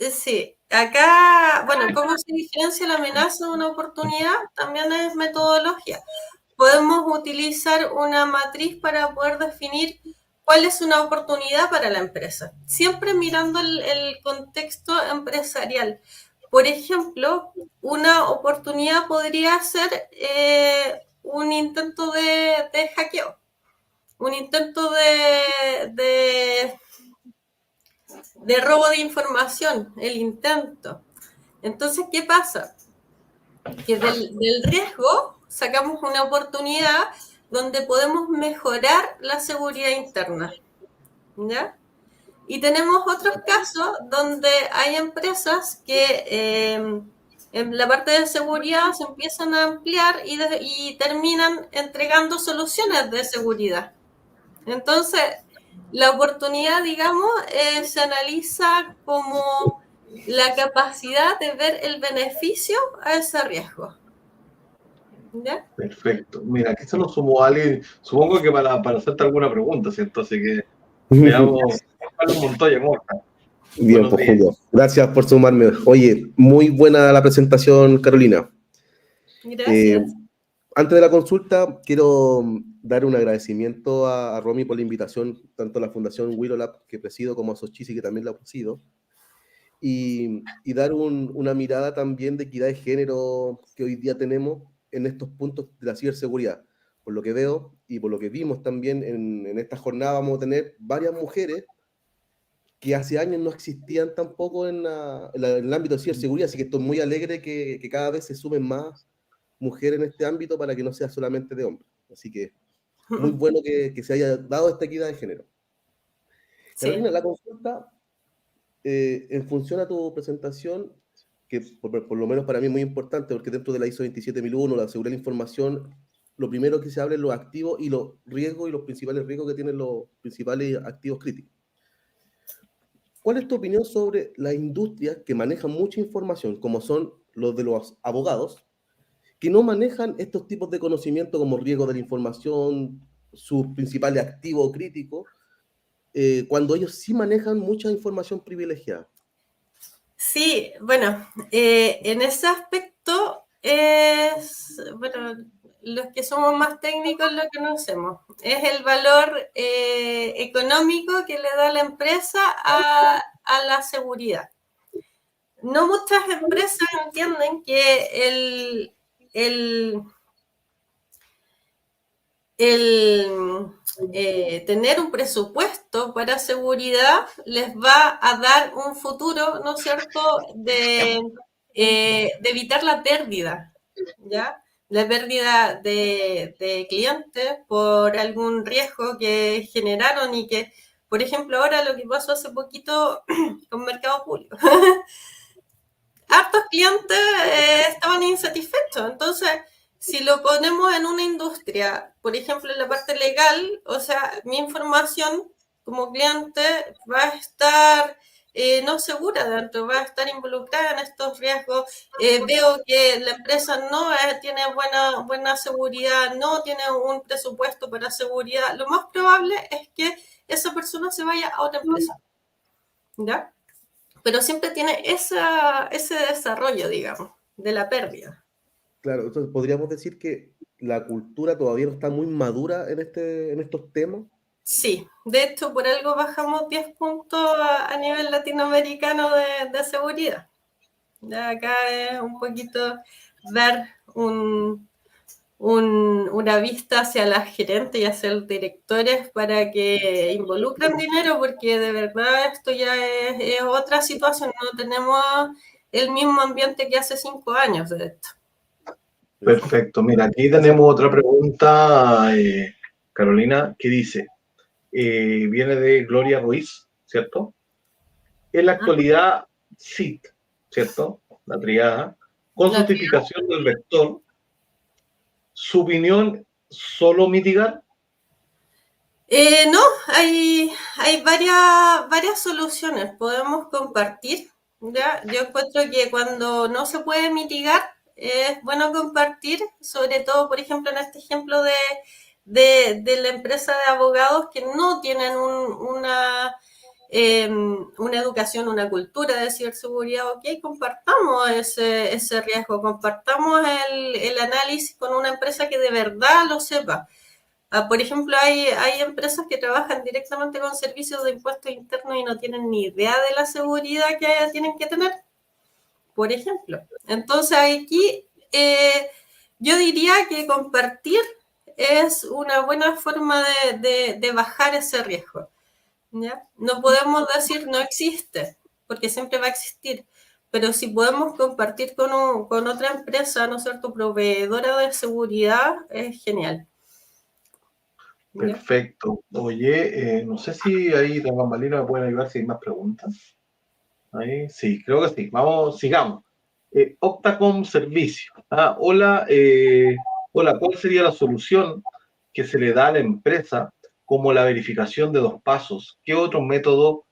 sí, acá, bueno, ¿cómo se diferencia la amenaza de una oportunidad? También es metodología. Podemos utilizar una matriz para poder definir cuál es una oportunidad para la empresa, siempre mirando el contexto empresarial. Por ejemplo, una oportunidad podría ser un intento de hackeo, un intento de robo de información, el intento. Entonces, ¿qué pasa? Que del riesgo sacamos una oportunidad donde podemos mejorar la seguridad interna, ¿ya? Y tenemos otros casos donde hay empresas que en la parte de seguridad se empiezan a ampliar y terminan entregando soluciones de seguridad. Entonces, la oportunidad, digamos, se analiza como la capacidad de ver el beneficio a ese riesgo. ¿Ya? Perfecto. Mira, aquí se nos sumó alguien, supongo que para hacerte alguna pregunta, ¿cierto? Así que veamos, Carlos Montoya, ¿cómo está? Bien, Buenos pues días. Julio, gracias por sumarme. Oye, muy buena la presentación, Carolina. Gracias. Antes de la consulta, quiero dar un agradecimiento a Romy por la invitación, tanto a la Fundación Willow Lab, que presido, como a Sochisi, que también la presido, y dar una mirada también de equidad de género que hoy día tenemos en estos puntos de la ciberseguridad. Por lo que veo y por lo que vimos también en esta jornada, vamos a tener varias mujeres que hace años no existían tampoco en el ámbito de ciberseguridad, así que estoy muy alegre que cada vez se sumen más mujeres en este ámbito para que no sea solamente de hombres. Así que muy bueno que se haya dado esta equidad de género. Sí. Carolina, la consulta, en función a tu presentación, que por lo menos para mí es muy importante, porque dentro de la ISO 27001, la seguridad de la información, lo primero que se habla es los activos y los riesgos y los principales riesgos que tienen los principales activos críticos. ¿Cuál es tu opinión sobre las industrias que manejan mucha información, como son los de los abogados, que no manejan estos tipos de conocimiento como riesgo de la información, sus principales activos críticos, cuando ellos sí manejan mucha información privilegiada? Sí, bueno, en ese aspecto es, bueno, los que somos más técnicos lo conocemos. Es el valor económico que le da la empresa a la seguridad. No muchas empresas entienden que tener un presupuesto para seguridad les va a dar un futuro, ¿no es cierto?, de evitar la pérdida, ¿ya? La pérdida de clientes por algún riesgo que generaron y que, por ejemplo, ahora lo que pasó hace poquito con Mercado Público. Hartos clientes estaban insatisfechos. Entonces, si lo ponemos en una industria, por ejemplo, en la parte legal, o sea, mi información como cliente va a estar no segura dentro, va a estar involucrada en estos riesgos. Veo que la empresa no tiene buena seguridad, no tiene un presupuesto para seguridad. Lo más probable es que esa persona se vaya a otra empresa, ¿ya? Pero siempre tiene ese desarrollo, digamos, de la pérdida. Claro, entonces podríamos decir que la cultura todavía no está muy madura en estos temas. Sí, de hecho, por algo bajamos 10 puntos a nivel latinoamericano de seguridad. Ya acá es un poquito ver una vista hacia las gerentes y hacia los directores para que involucren dinero, porque de verdad esto ya es otra situación, no tenemos el mismo ambiente que hace 5 años de esto. Perfecto. Mira, aquí tenemos otra pregunta, Carolina, que dice, viene de Gloria Ruiz, ¿cierto? En la actualidad, SIT, ¿cierto? La triada, con justificación del rector, ¿su opinión solo mitigar? No, hay varias soluciones, podemos compartir, ¿ya? Yo encuentro que cuando no se puede mitigar, es bueno compartir, sobre todo, por ejemplo, en este ejemplo de la empresa de abogados que no tienen una educación, una cultura de ciberseguridad. Ok, compartamos ese riesgo, compartamos el análisis con una empresa que de verdad lo sepa. Por ejemplo, hay empresas que trabajan directamente con servicios de impuestos internos y no tienen ni idea de la seguridad que tienen que tener, por ejemplo. Entonces, aquí yo diría que compartir es una buena forma de bajar ese riesgo, ¿ya? No podemos decir no existe, porque siempre va a existir, pero si podemos compartir con otra empresa, ¿no es cierto?, proveedora de seguridad, es genial. Perfecto. Oye, no sé si ahí la bambalina me pueden ayudar si hay más preguntas. Ahí, sí, creo que sí. Vamos, sigamos. Octacom Servicio. Hola, hola, ¿cuál sería la solución que se le da a la empresa como la verificación de 2 pasos? ¿Qué otro método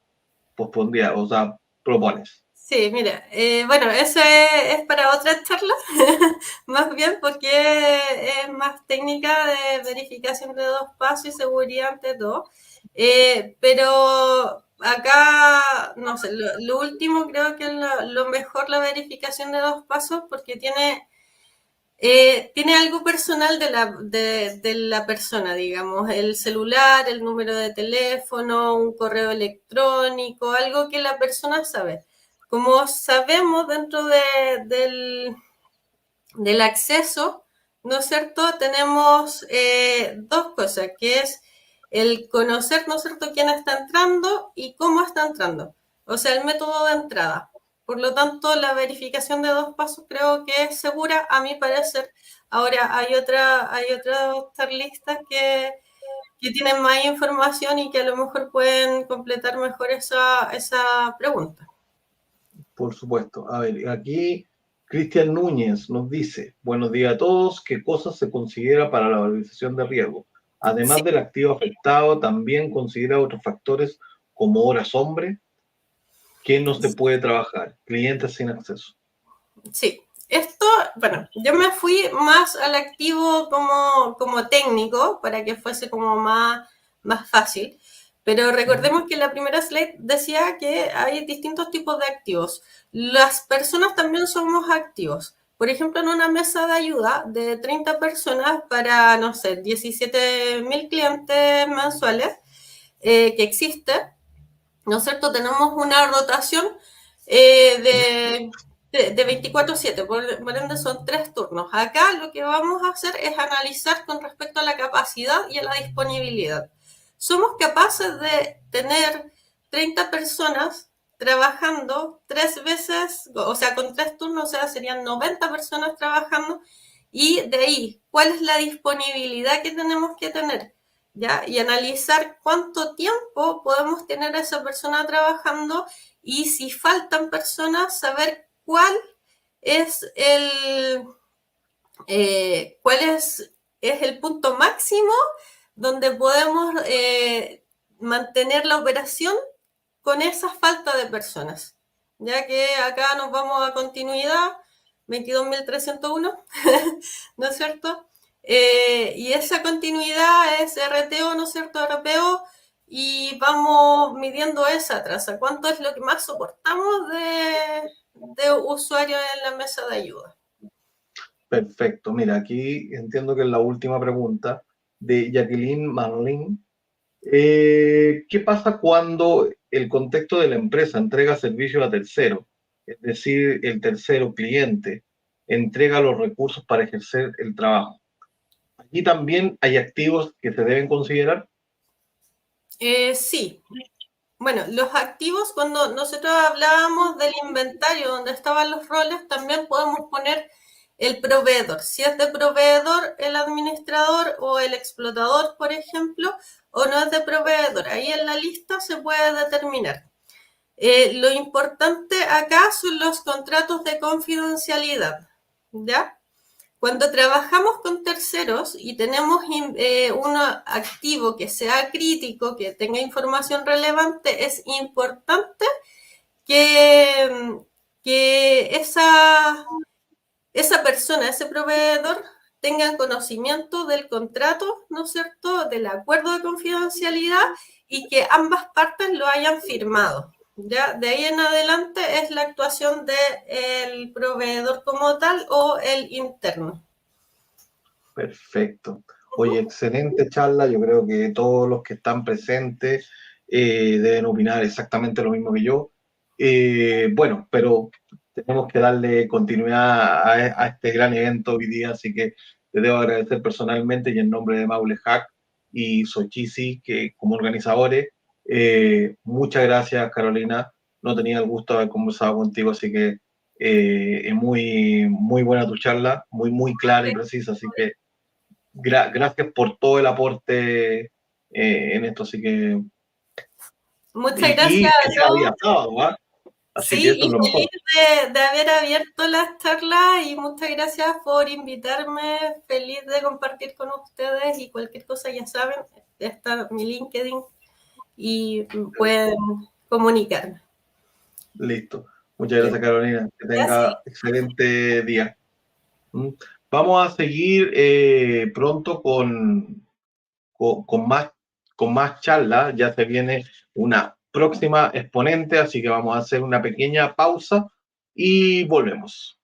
pospondría, o sea, propones? Sí, mira, bueno, eso es para otra charla, más bien porque es más técnica de verificación de 2 pasos y seguridad ante todo. Pero acá, no sé, lo último creo que es lo mejor, la verificación de 2 pasos, porque tiene algo personal de la persona, digamos, el celular, el número de teléfono, un correo electrónico, algo que la persona sabe. Como sabemos dentro del acceso, ¿no es cierto? Tenemos 2 cosas, que es el conocer, ¿no es cierto?, quién está entrando y cómo está entrando. O sea, el método de entrada. Por lo tanto, la verificación de 2 pasos creo que es segura, a mi parecer. Ahora, hay otras charlistas que tienen más información y que a lo mejor pueden completar mejor esa pregunta. Por supuesto. A ver, aquí Cristian Núñez nos dice, buenos días a todos, ¿qué cosas se considera para la valorización de riesgo? Además Sí. del activo afectado, también considera otros factores como horas hombre, que no se puede trabajar, clientes sin acceso. Sí, esto, bueno, yo me fui más al activo como técnico para que fuese como más fácil, pero recordemos que la primera slide decía que hay distintos tipos de activos. Las personas también somos activos. Por ejemplo, en una mesa de ayuda de 30 personas para, no sé, 17.000 clientes mensuales que existe, ¿no es cierto? Tenemos una rotación de 24/7, por ende son 3 turnos. Acá lo que vamos a hacer es analizar con respecto a la capacidad y a la disponibilidad. Somos capaces de tener 30 personas trabajando 3 veces, o sea, con 3 turnos, o sea, serían 90 personas trabajando, y de ahí, ¿cuál es la disponibilidad que tenemos que tener? ¿Ya? Y analizar cuánto tiempo podemos tener a esa persona trabajando, y si faltan personas, saber cuál es el punto máximo donde podemos mantener la operación con esa falta de personas. Ya que acá nos vamos a continuidad, 22.301, ¿no es cierto? Y esa continuidad es RTO, ¿no es cierto? RPO, y vamos midiendo esa traza. ¿Cuánto es lo que más soportamos de usuarios en la mesa de ayuda? Perfecto. Mira, aquí entiendo que es la última pregunta de Jacqueline Marlin. ¿Qué pasa cuando el contexto de la empresa entrega servicios a tercero? Es decir, el tercero cliente entrega los recursos para ejercer el trabajo. ¿Aquí también hay activos que se deben considerar? Sí. Bueno, los activos, cuando nosotros hablábamos del inventario donde estaban los roles, también podemos poner el proveedor. Si es de proveedor el administrador o el explotador, por ejemplo, o no es de proveedor. Ahí en la lista se puede determinar. Lo importante acá son los contratos de confidencialidad, ¿ya? Cuando trabajamos con terceros y tenemos un activo que sea crítico, que tenga información relevante, es importante que esa persona, ese proveedor, tenga conocimiento del contrato, ¿no es cierto?, del acuerdo de confidencialidad y que ambas partes lo hayan firmado. Ya, de ahí en adelante es la actuación del proveedor como tal o el interno. Perfecto. Oye, excelente charla. Yo creo que todos los que están presentes deben opinar exactamente lo mismo que yo. Bueno, pero tenemos que darle continuidad a este gran evento hoy día, así que te debo agradecer personalmente y en nombre de Maule Hack y Sochisi, que como organizadores, muchas gracias, Carolina. No tenía el gusto de haber conversado contigo, así que es muy, muy buena tu charla, muy, muy clara y precisa, así que gracias por todo el aporte en esto, así que... Muchas Y gracias a feliz día todos. sábado, ¿eh? Así que Sí, eso es y lo mejor. feliz de haber abierto las charlas y muchas gracias por invitarme. Feliz de compartir con ustedes y cualquier cosa ya saben, está mi LinkedIn y pueden comunicarme. Listo. Muchas gracias, Carolina. Que Gracias. tenga excelente día. Vamos a seguir pronto con más charlas. Ya se viene una próxima exponente, así que vamos a hacer una pequeña pausa y volvemos.